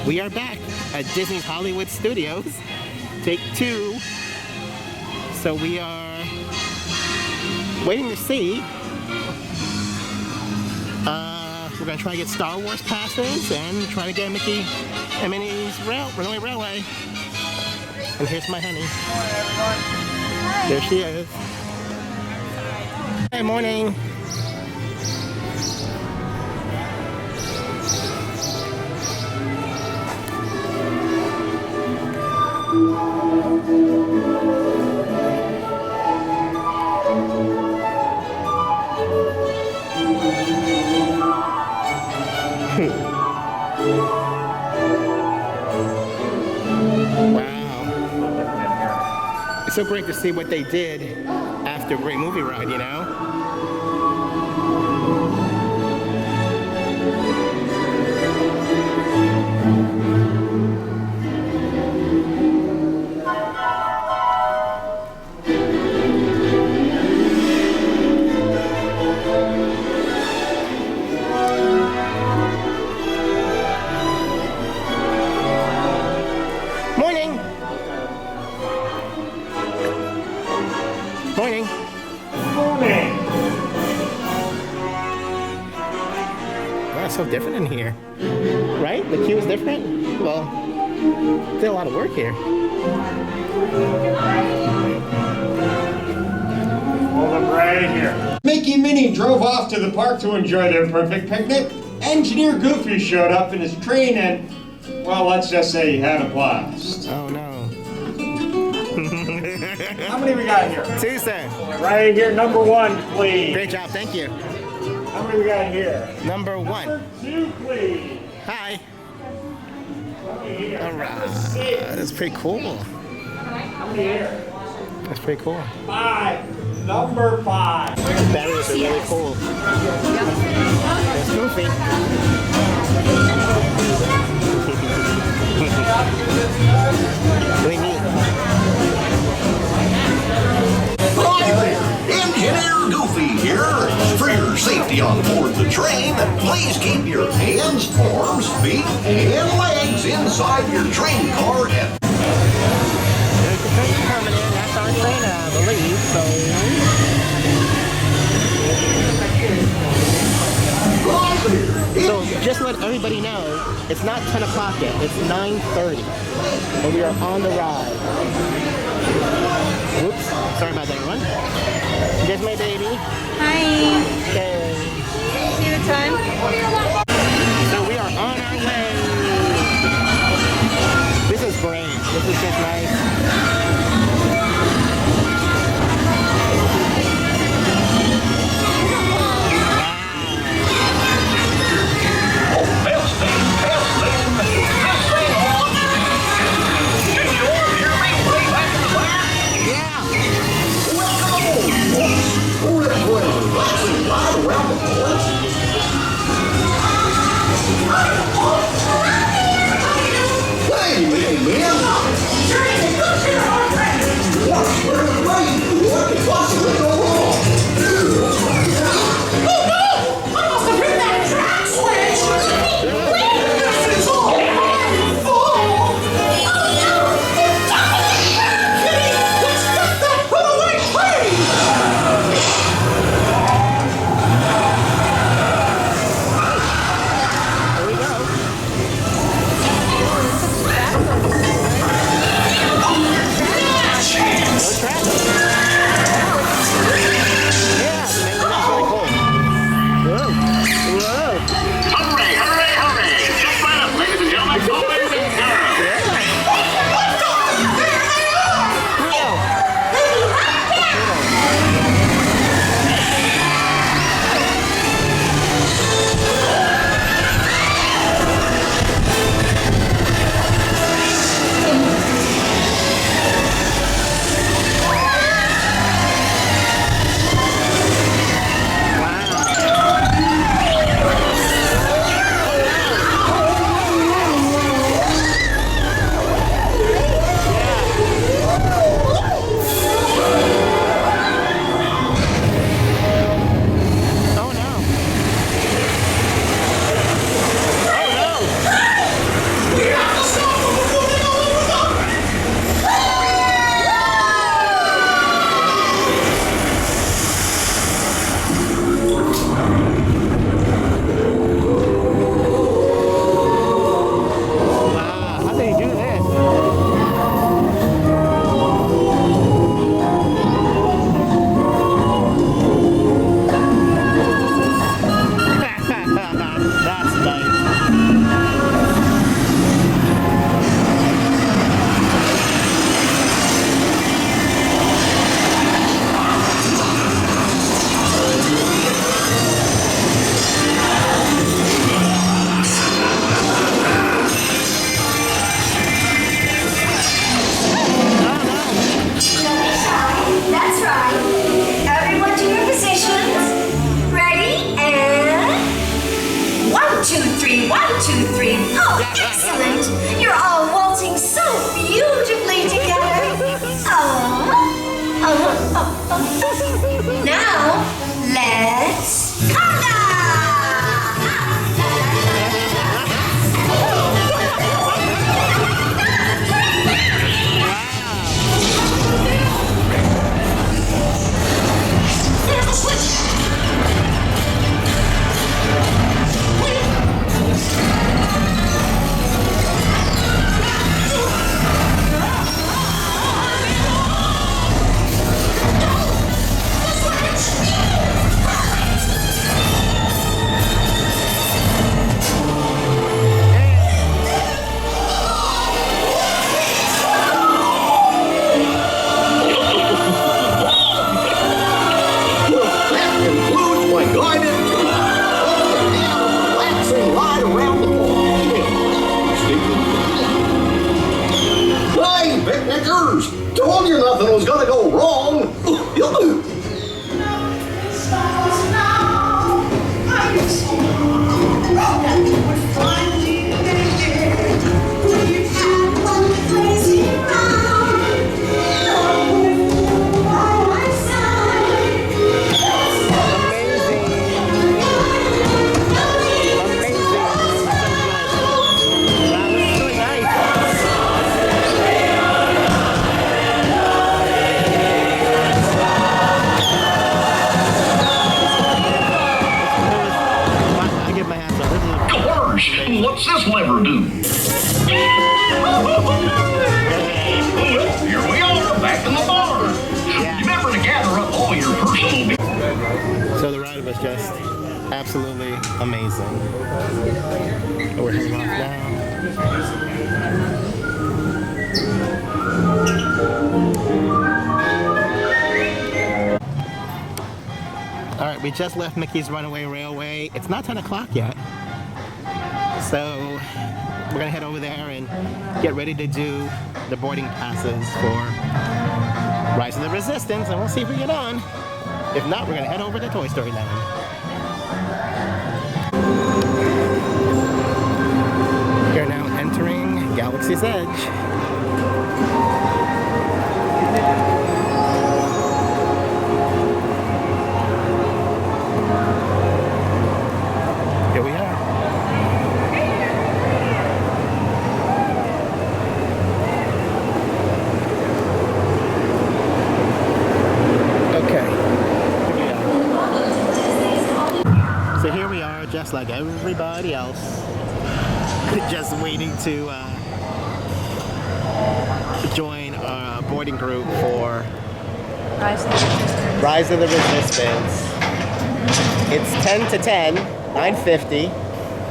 We are back at Disney's Hollywood Studios. Take 2. So we are waiting to see. We're going to try to get Star Wars passes and try to get Mickey and Minnie's Runaway Railway. And here's my honey. There she is. Good morning. Wow. It's so great to see what they did after a great movie ride, you know? Morning. Morning. Wow, it's so different in here. Right? The queue is different? Well, did a lot of work here. Hold up right here. Mickey and Minnie drove off to the park to enjoy their perfect picnic. Engineer Goofy showed up in his train and, well, let's just say he had a blast. Oh, no. How many we got here? 2, sir. Right here, number 1, please. Great job, thank you. How many we got here? Number 1. Number 2, please. Hi. Here. Alright. That's pretty cool. How many here? That's pretty cool. 5. Number 5. Batteries are really cool. There's Goofy. Really neat. Hi there, Engineer Goofy here. For your safety on board the train, please keep your hands, arms, feet, and legs inside your train car and There's the train coming in. That's our train, I believe. So just to let everybody know, it's not 10 o'clock yet. It's 9:30. And we are on the ride. Whoops. Sorry about that, everyone. There's my baby. Hi. Okay. See the time? So we are on our way. This is great. This is just nice. Excellent! You're all waltzing so beautifully together. Now, let's conga! There's the switch! Told you nothing was gonna go wrong. What's this lever do? Here we are, back in the barn. Remember to gather up all your personal... So the ride was just absolutely amazing. We're heading off now. All right, we just left Mickey's Runaway Railway. It's not 10 o'clock yet. So we're gonna head over there and get ready to do the boarding passes for Rise of the Resistance, and we'll see if we get on. If not, we're gonna head over to Toy Story Land. We're now entering Galaxy's Edge. Here we are. So here we are, just like everybody else, just waiting to join our boarding group for Rise of the Resistance. It's 10 to 10, 9:50.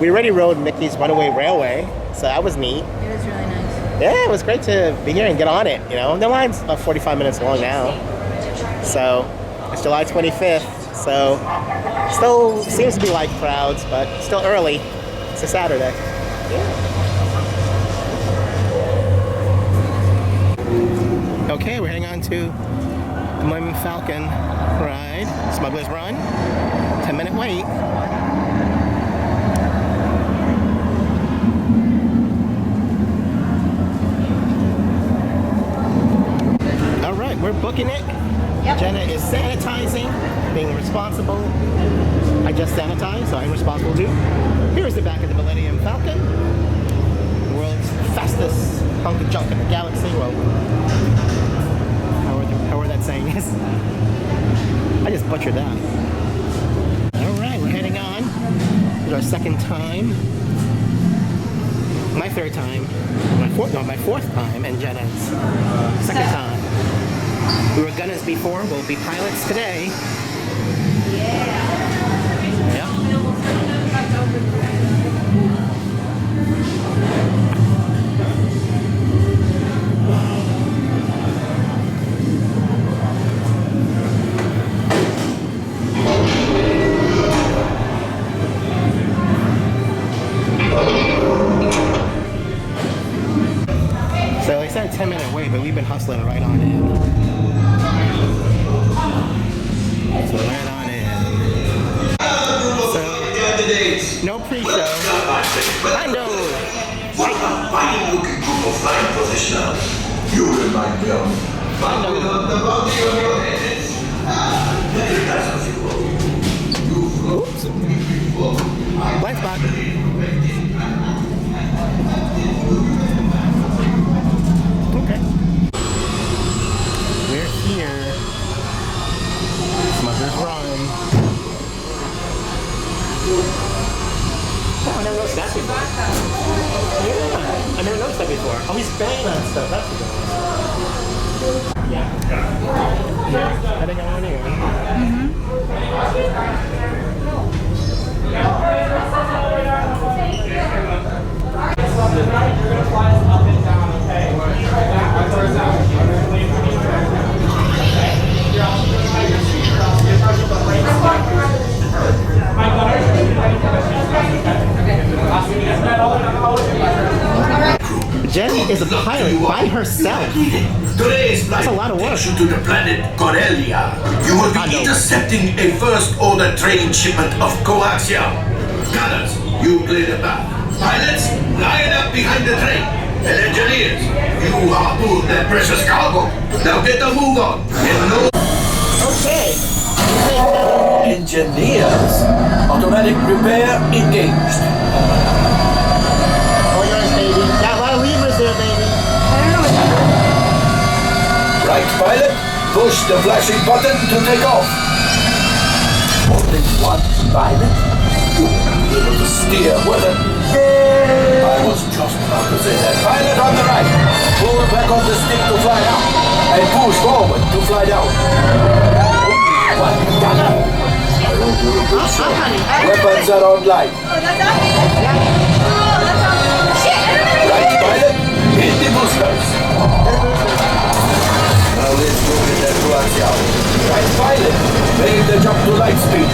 We already rode Mickey's Runaway Railway, so that was neat. It was really nice. Yeah, it was great to be here and get on it, you know. The line's about 45 minutes long now. So, it's July 25th, so still seems to be light crowds, but still early. It's a Saturday. Okay, we're heading on to the Millennium Falcon ride, Smuggler's Run. 10-minute wait. All right, we're booking it. Yep. Jenna is sanitizing, being responsible. I just sanitized, so I'm responsible too. Here's the back of the Millennium Falcon. World's fastest hunk of junk in the galaxy. Well, however that saying is. I just butchered that. All right, we're heading on. It's our second time. My third time. My fourth time, and Jenna's second time. We were gunners before, we'll be pilots today. So they said 10-minute wait, but we've been hustling right on in. So right on in. So no pre-show. I know fine-looking group of flying professionals. You remind me of. But without the bounty on your heads. Very nice of you. You float to me before. Blind spot. Okay. We're here. Smuggler's Run. Oh, I never noticed that before. Yeah, I never noticed that before. Oh, he's banging on stuff. That's the good one. Yeah. Yeah, I think I want to. You're gonna fly us up and down, okay? Jen is a pilot by herself. Today's flight That's a lot of work. takes you to the planet Corellia. You will be intercepting a first-order training shipment of coaxium. Gunners, you clear the path. Pilots, line up behind the train. And engineers, you harpoon that precious cargo. Now get the move on. And no... Okay. Engineers, automatic repair engaged. Oh, yours, baby. Got a lot of levers there, baby. Right, pilot, push the flashing button to take off. Only one pilot? You won't be able to steer with it. I was just about to say that. Pilot on the right. Pull back on the stick to fly out. And push forward to fly down. Only one gunner. I hope you're a good shot. Weapons are online. Right, pilot, hit the boosters. Now let's go with that coaxium. Right, pilot, make the jump to light speed.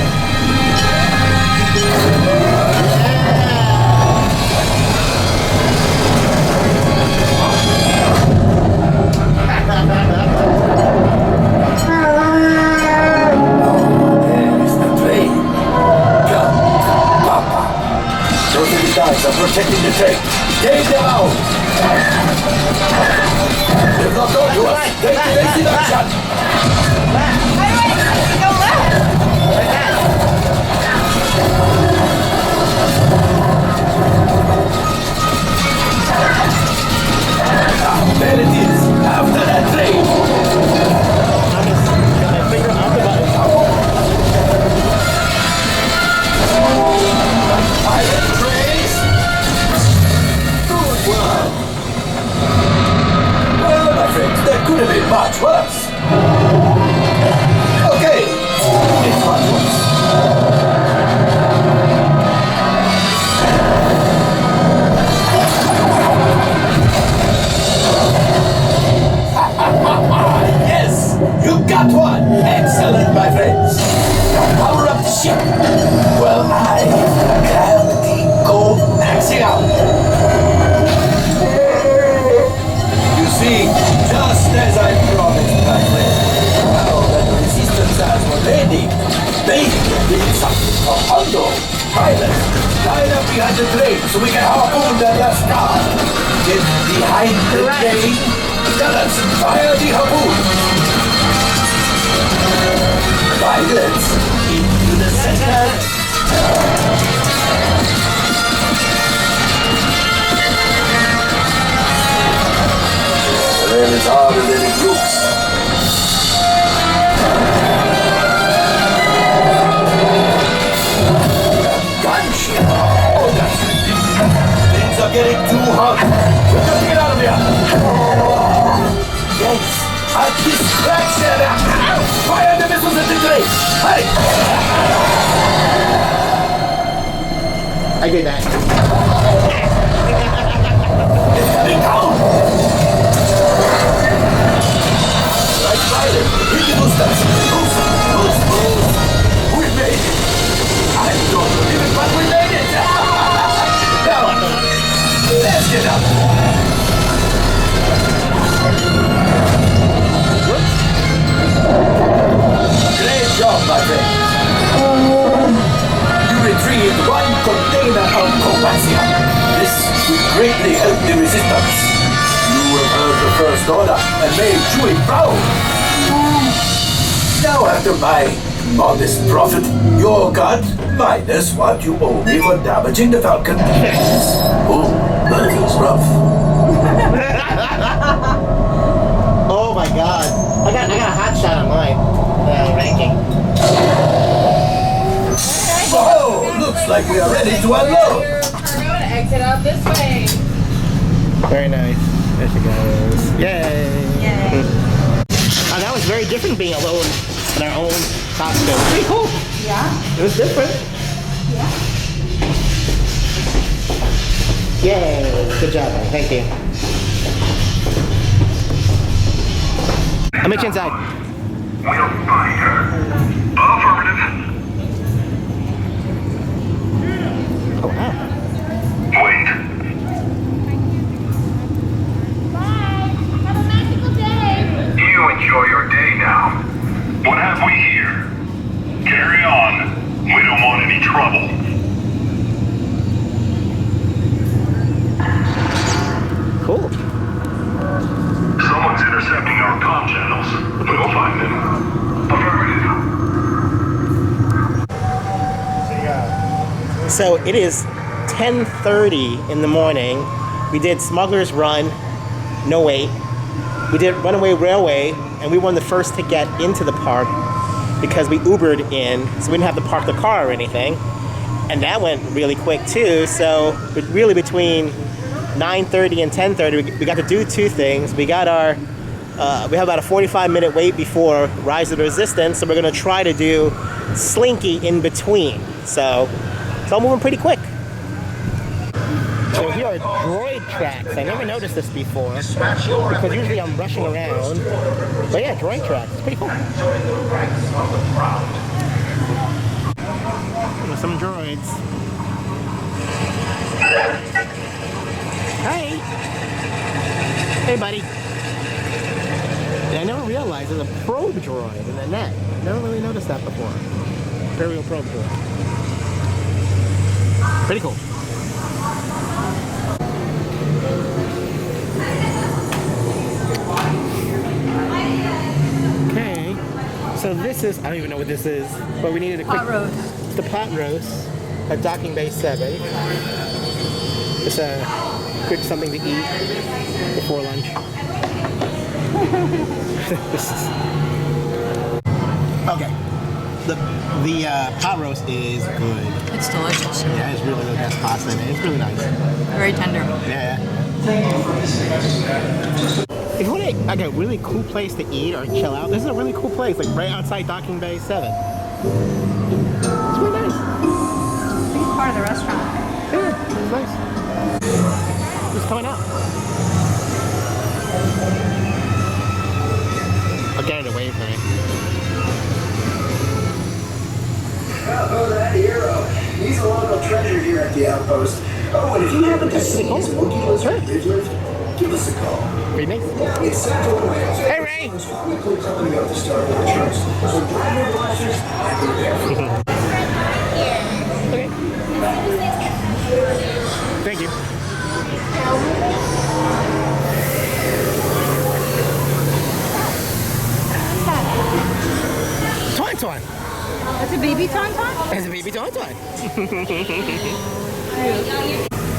There's the train. Come, Papa. Those little guys are protecting the train. Take them out. They've not gone to us. Take the action. There it is. After that train. Pilot trains. Good one. Well, my friends, that could have been much worse. Okay, it's much worse. Yes, you got one. Excellent, my friends. Power up the ship. Well, I gravity go maxing out. You see, just as I promised, my friend, now that the resistance has what they need something for Hondo. Pilot, line up behind the train so we can harpoon that last car. Get behind the train. Gunners, fire the harpoon. Pilots, into the center. Well, it's harder than it looks. Gunship. Oh, that's ridiculous. Things are getting too hot. We've got to get out of here. Yes, a distraction. Fire the missiles at the train. Hurry. I did that. It's coming down. Right, pilot. Hit the boosters. Boost. We made it. I don't believe it, but we made it. Now, let's get up. Great job, my friend. You retrieved one container of coaxium. This will greatly help the resistance. You have heard the First Order and made truly proud. Now after my modest profit, your cut minus what you owe me for damaging the Falcon. Oh, that feels rough. Oh my god. I got a hot shot on mine. Ranking. Whoa, looks like we are ready to unload. We're going to exit out this way. Very nice. There she goes. Yay! Yay. Oh, that was very different being alone in our own costume. Pretty cool. Yeah? It was different. Yeah. Yay! Good job, man. Thank you. I'll meet you inside. We'll find her. Affirmative. Oh, wow. Wait. Bye. Have a magical day. You enjoy your day now. What have we here? Carry on. We don't want any trouble. Cool. Someone's intercepting our comm channels. We'll find them. Affirmative. So it is 10:30 in the morning. We did Smuggler's Run, no wait. We did Runaway Railway, and we were the first to get into the park because we Ubered in, so we didn't have to park the car or anything. And that went really quick too. So really between 9:30 and 10:30, we got to do two things. We got our, we have about a 45-minute wait before Rise of the Resistance, so we're gonna try to do Slinky in between. So it's all moving pretty quick. So here are droid tracks. I never noticed this before because usually I'm rushing around. But yeah, droid tracks. It's pretty cool. Some droids. Hi. Hey, buddy. And I never realized there's a probe droid in the net. Never really noticed that before. Imperial probe droid. Pretty cool. Okay. So this is, I don't even know what this is, but we needed a quick... Pot roast. It's the pot roast at Docking Bay 7. It's a quick something to eat before lunch. Okay. The pot roast is good. It's delicious. Yeah, it's really the best pasta in it. It's really nice. Very tender. Yeah. If you want like a really cool place to eat or chill out, this is a really cool place, like right outside Docking Bay 7. It's really nice. It's part of the restaurant. Yeah, it's nice. Who's coming out? I'll get it away from me. Oh, that hero. He's a local treasure here at the outpost. Oh, and if you happen to see his Wookiee lizard lift, give us a call. Very nice. It's Central Wales. Hey, Ray! Weekly company of the Star Wars charts. So grab your blasters and prepare for them. Okay. Thank you. Tauntaun! That's a baby tauntaun? That's a baby Tauntaun.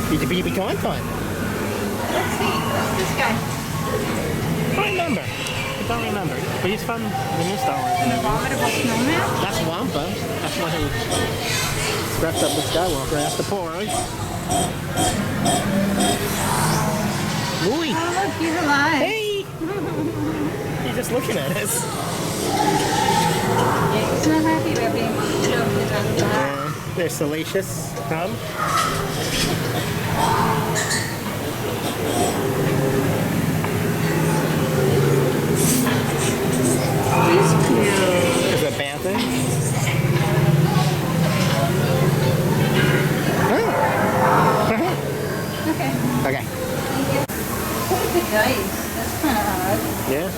He's a baby Tauntaun. Let's see. This guy. I don't remember. I don't remember. But he's from the new Star Wars. An abominable snowman? That's Wampa. That's one who scrapped up with Skywalker after Pores. Louie! Oh, look, he's alive. Hey! He's just looking at us. He's not happy about being shoved on the back. There's Salacious. Come. He's cute. Is that Bantha? Okay. Okay. Look at the dice. That's kind of odd. Yeah.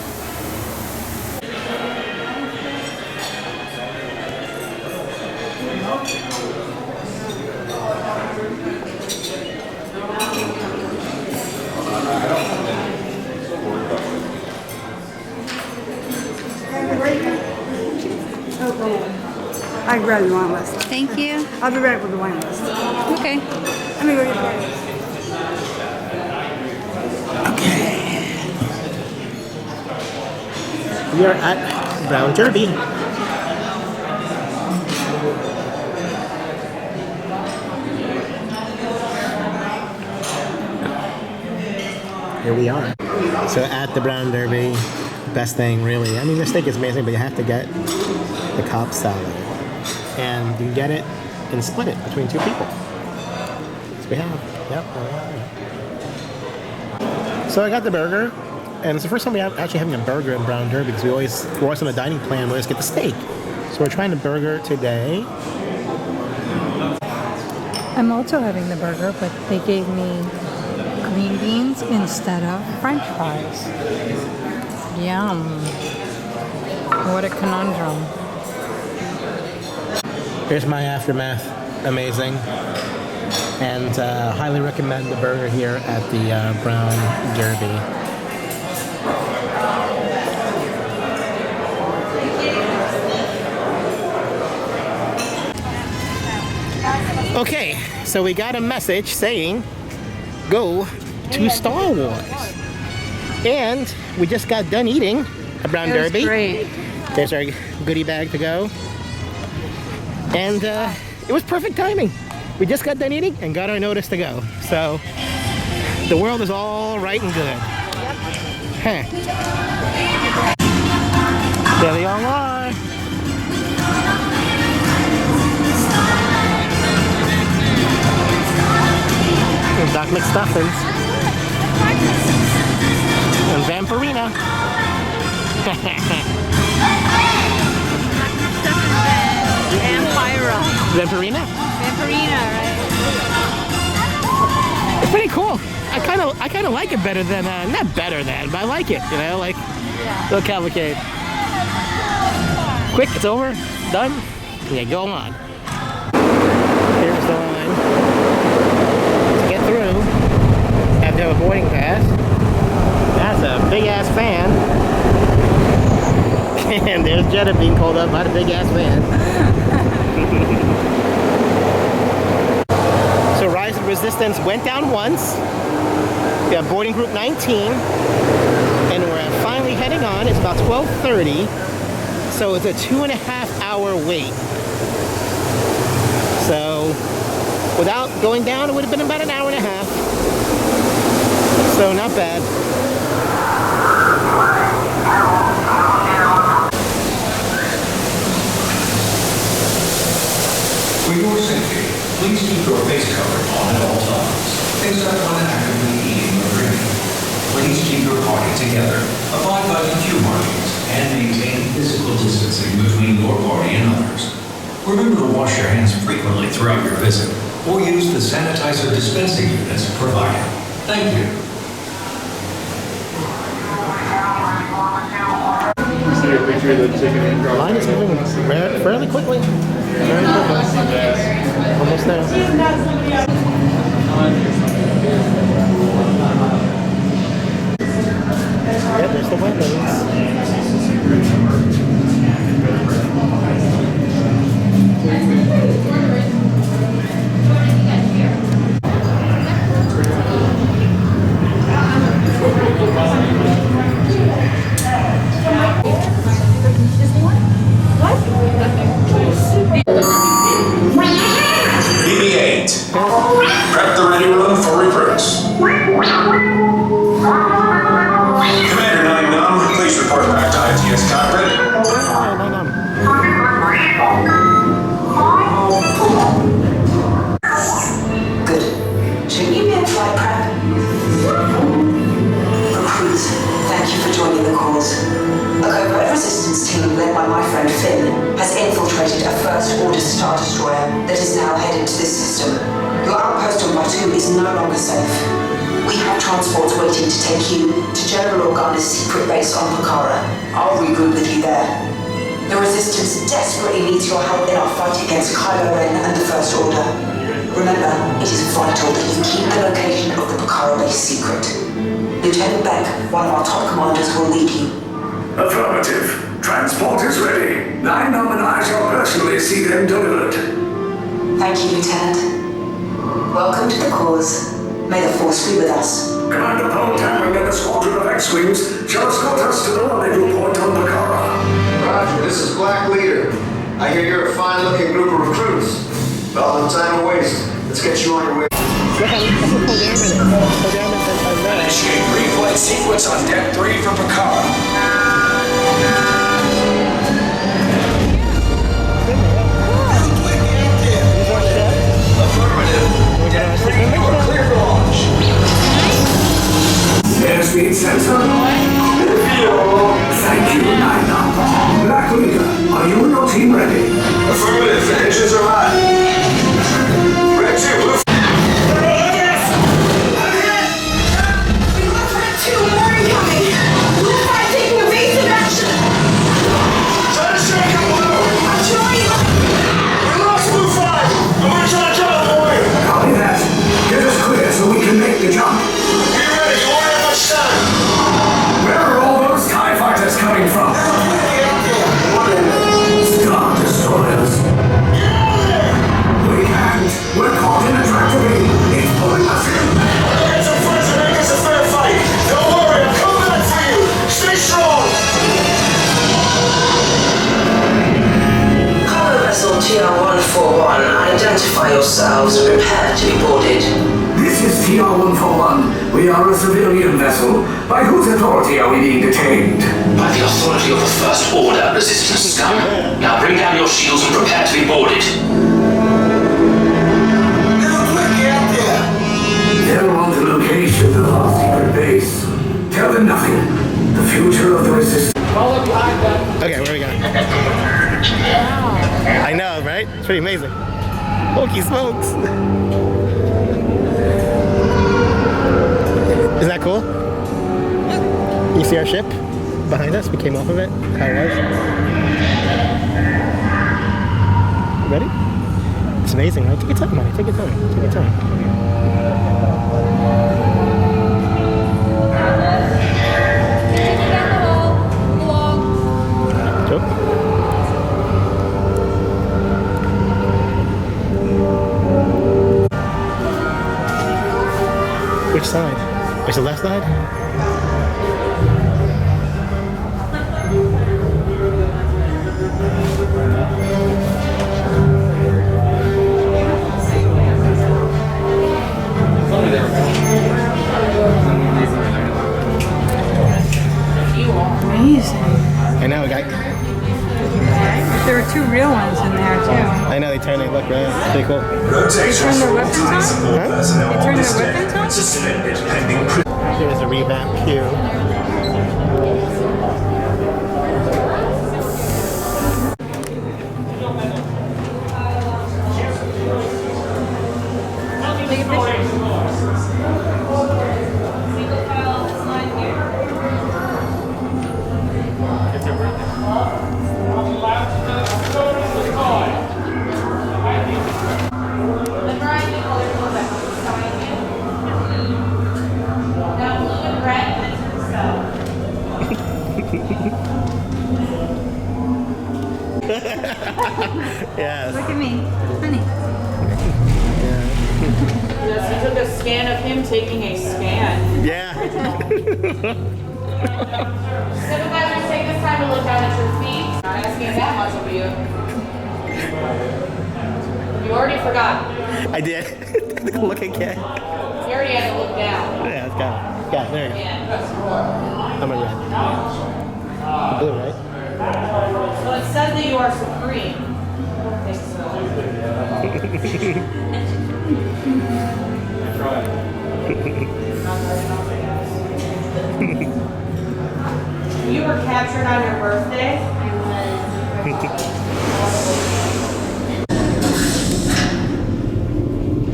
I grab the wine list. Thank you. I'll be right with the wine list. Okay. Let me go get the wine list. We are at Brown Derby. Here we are. So at the Brown Derby, best thing really. I mean, the steak is amazing, but you have to get the Cobb salad. And you can get it and split it between two people. So we have, yep. So I got the burger. And it's the first time we're actually having a burger in Brown Derby because we're always on a dining plan. We always get the steak. So we're trying the burger today. I'm also having the burger, but they gave me green beans instead of French fries. Yum. What a conundrum. Here's my aftermath. Amazing. And highly recommend the burger here at the Brown Derby. Okay, so we got a message saying, go to Star Wars. And we just got done eating at Brown Derby. Great. There's our goodie bag to go. And it was perfect timing. We just got done eating and got our notice to go. So the world is all right and good. Huh. There they all are. Doc McStuffins and Vampirina. Vampira. Vampirina? Vampirina, right? It's pretty cool. I kind of like it better than not better than, but I like it. You know, like little cavalcade. Quick, it's over, done. Yeah, go on. Here's the line. Through, have to have a boarding pass. That's a big ass fan. And there's Jetta being called up by the big ass fan. So Rise of Resistance went down once. We have boarding group 19. And we're finally heading on. It's about 12:30. So it's a 2.5 hour wait. So without going down, it would have been about an hour and a half. So not bad. For your safety, please keep your face covered on at all times, except when actively eating or drinking. Please keep your party together, abide by the queue markings, and maintain physical distancing between your party and others. Remember to wash your hands frequently throughout your visit, or use the sanitizer dispensing units provided. Thank you. The line is moving fairly quickly. Very quickly. Almost there. Yep, there's the weapons. BB-8. Prep the ready room for recruits. Commander 9-Num, please report back to ITS cockpit. Good. Shouldn't you be in flight prep? Recruits, thank you for joining the cause. A covert resistance team led by my friend Finn has infiltrated a First Order Star Destroyer that is now headed to this system. Your outpost on Batu is no longer safe. We have transports waiting to take you to General Organa's secret base on Pokhara. I'll regroup with you there. The Resistance desperately needs your help in our fight against Kylo Ren and the First Order. Remember, it is vital that you keep the location of the Pokhara base secret. Lieutenant Beck, one of our top commanders, will lead you. Affirmative. Transport is ready. 9-Nom and I shall personally see them delivered. Thank you, Lieutenant. Welcome to the cause. May the Force be with us. Commander Poltam and the squadron of X-Wings shall escort us to the rendezvous point on Bakara. Roger, this is Black Leader. I hear you're a fine-looking group of recruits. Well, no time to waste. Let's get you on your way. Initiate replay sequence on Deck 3 for Bakara. Airspeed sensor. Thank you, 9-Nom. Black Leader, are you and your team ready? Affirmative. The engines are hot. Red 2, blue. Identify yourselves and prepare to be boarded. This is TR-141. We are a civilian vessel. By whose authority are we being detained? By the authority of the First Order, Resistance scum. Now bring down your shields and prepare to be boarded. They'll want the location of our secret base. Tell them nothing. The future of the Resistance. Okay, where are we going? I know, right? It's pretty amazing. Holy smokes! Isn't that cool? You see our ship behind us? We came off of it. How it was. Ready? It's amazing, right? Take your time, Minnie. Take your time. Take your time. Which side? Is the left side? Amazing. I know, guy. There were two real ones in there too. I know, they turn, they look right. It's pretty cool. They turn their weapons on? Huh? They turn their weapons on? Here's a revamp queue. Take a picture. Yes. Look at me, honey. Yes, he took a scan of him taking a scan. Yeah. Supervisors, take this time to look down at your feet. Not asking that much of you. You already forgot. I did. Look again. You already had to look down. Yeah, it's got it. Got it. There you go. Yeah. I'm a red. Blue, right? So it says that you are supreme. I think so. You were captured on your birthday? Is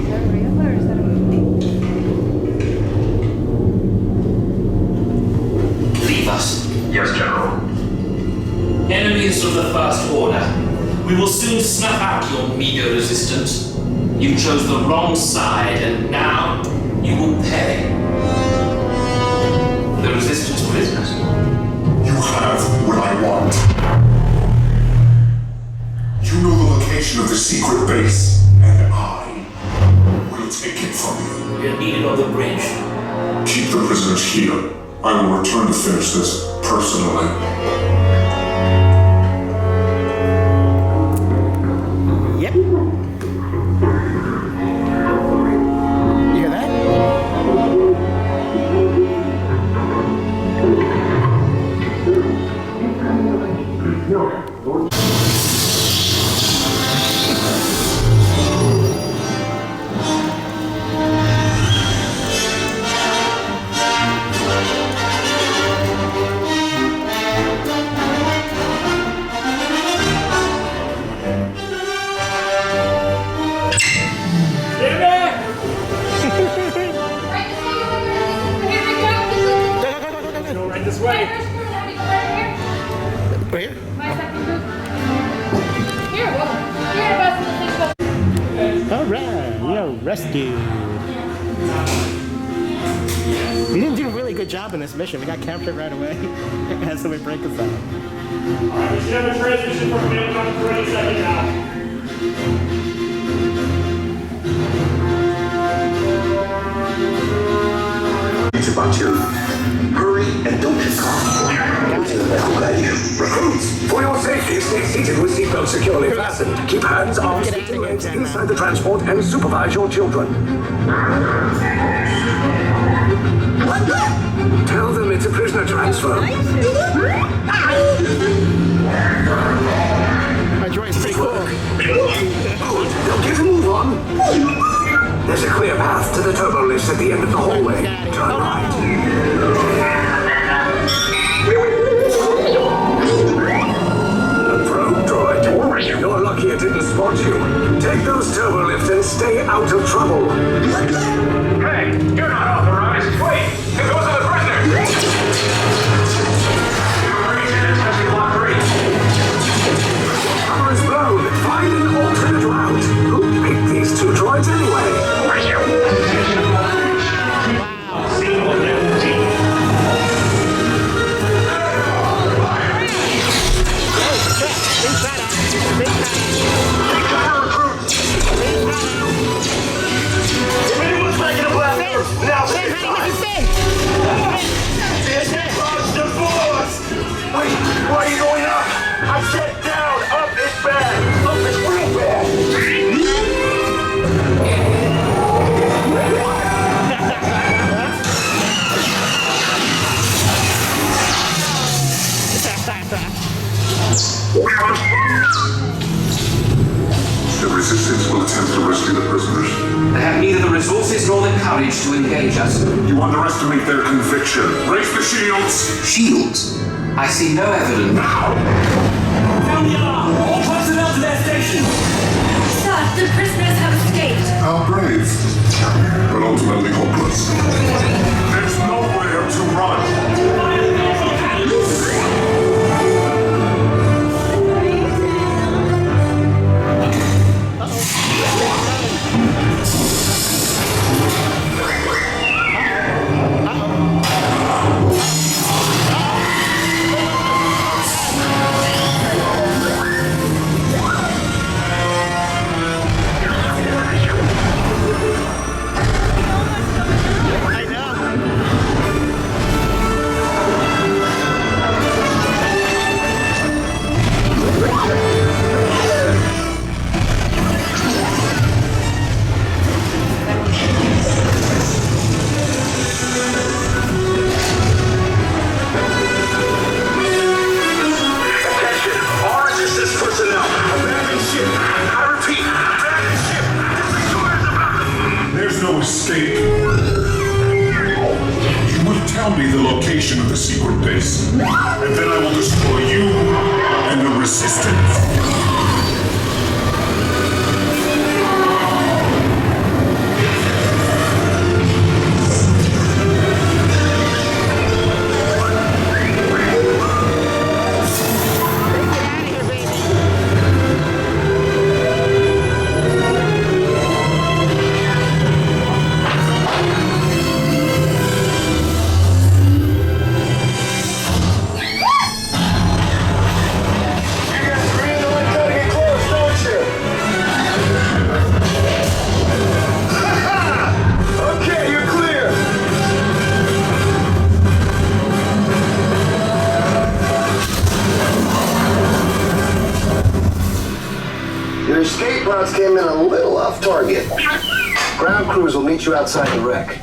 that real or is that a movie? Leave us. Yes, General. Enemies of the First Order. We will soon snuff out your meager resistance. You chose the wrong side, and now you will pay. The resistance prisoners. You have what I want. the bridge. Keep the prisoners here. I will return to finish this personally. Yep. You hear that? Right this way. Right here? All right, you're rescued. We didn't do a really good job in this mission. We got captured right away. Had somebody break us out. Alright, we should have a transmission from him on for any second now. It's about you. Hurry and don't get caught. Recruits, for your safety, stay seated with seatbelts securely fastened. Keep hands, arms, feet, and legs inside the transport and supervise your children. Tell them it's a prisoner transfer. My droid's pretty cool. Good. Don't get to move on. There's a clear path to the turbo lifts at the end of the hallway. Turn right. A probe droid. You're lucky it didn't spot you. Take those turbo lifts and stay out of trouble. Hey, you're not authorized. Wait, it goes to the prisoner. Cover is blown. Find an alternate route. Who picked these two droids anyway? Why are you going up? I said down. Up is bad. Up is real bad. The resistance will attempt to rescue the prisoners. They have neither the resources nor the courage to engage us. You underestimate their conviction. Raise the shields! Shields? I see no evidence. Sound the alarm! All personnel to their stations! Sir, the prisoners have escaped. How brave, but ultimately hopeless. There's nowhere to run. Escape. You will tell me the location of the secret base, and then I will destroy you and the resistance. target. Ground crews will meet you outside the wreck.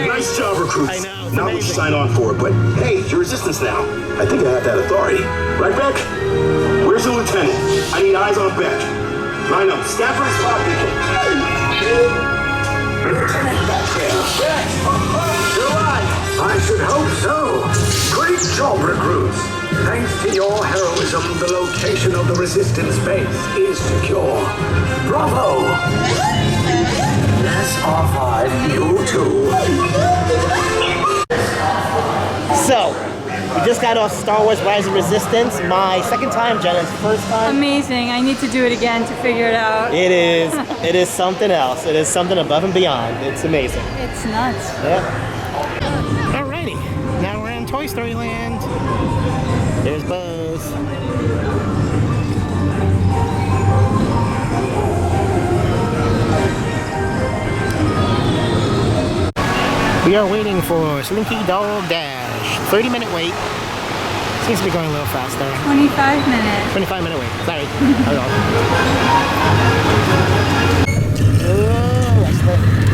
Nice job, recruits. I know, Now we sign on for it, but hey, you're resistance now. I think I have that authority. Right, Beck? Where's the lieutenant? I need eyes on Beck. Line up. Stand for his spot, people. Lieutenant back there. Beck! You're alive! I should hope so. Great job, recruits. Thanks to your heroism, the location of the resistance base is secure. Bravo! Yes, R5, you too. So, we just got off Star Wars Rise of Resistance. My second time, Jenna's first time. Amazing. I need to do it again to figure it out. It is something else. It is something above and beyond. It's amazing. It's nuts. Yeah. Alrighty, now we're in Toy Story Land. There's Buzz. We are waiting for Slinky Dog Dash. 30-minute wait. Seems to be going a little faster. 25 minutes. 25-minute wait. Sorry. Hold on. Oh, that's the...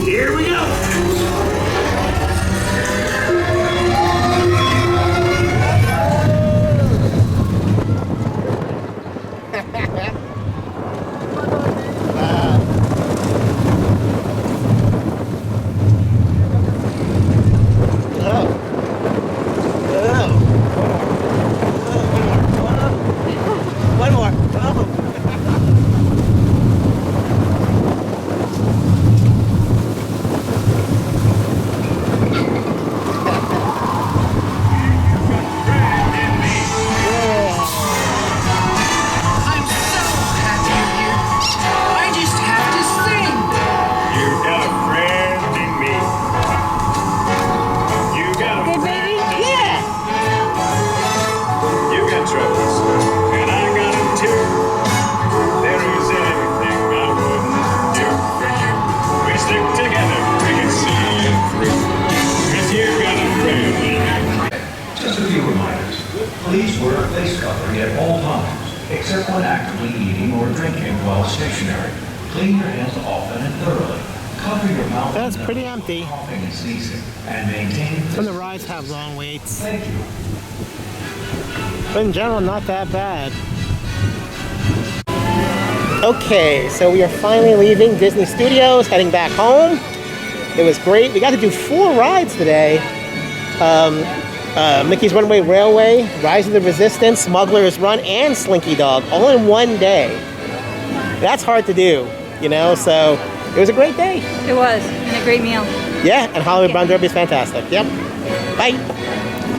Here we go. One more. Please wear a face covering at all times, except when actively eating or drinking while stationary. Clean your hands often and thoroughly. Cover your mouth. That's pretty empty. Coughing and sneezing, and maintain. Some of the rides have long waits. Thank you. But in general, not that bad. Okay, so we are finally leaving Disney Studios, heading back home. It was great. We got to do 4 rides today. Mickey's Runaway Railway, Rise of the Resistance, Smuggler's Run, and Slinky Dog, all in one day. That's hard to do, you know, so it was a great day. It was, and a great meal. Yeah, and Hollywood Brown Derby is fantastic. Yep. Bye.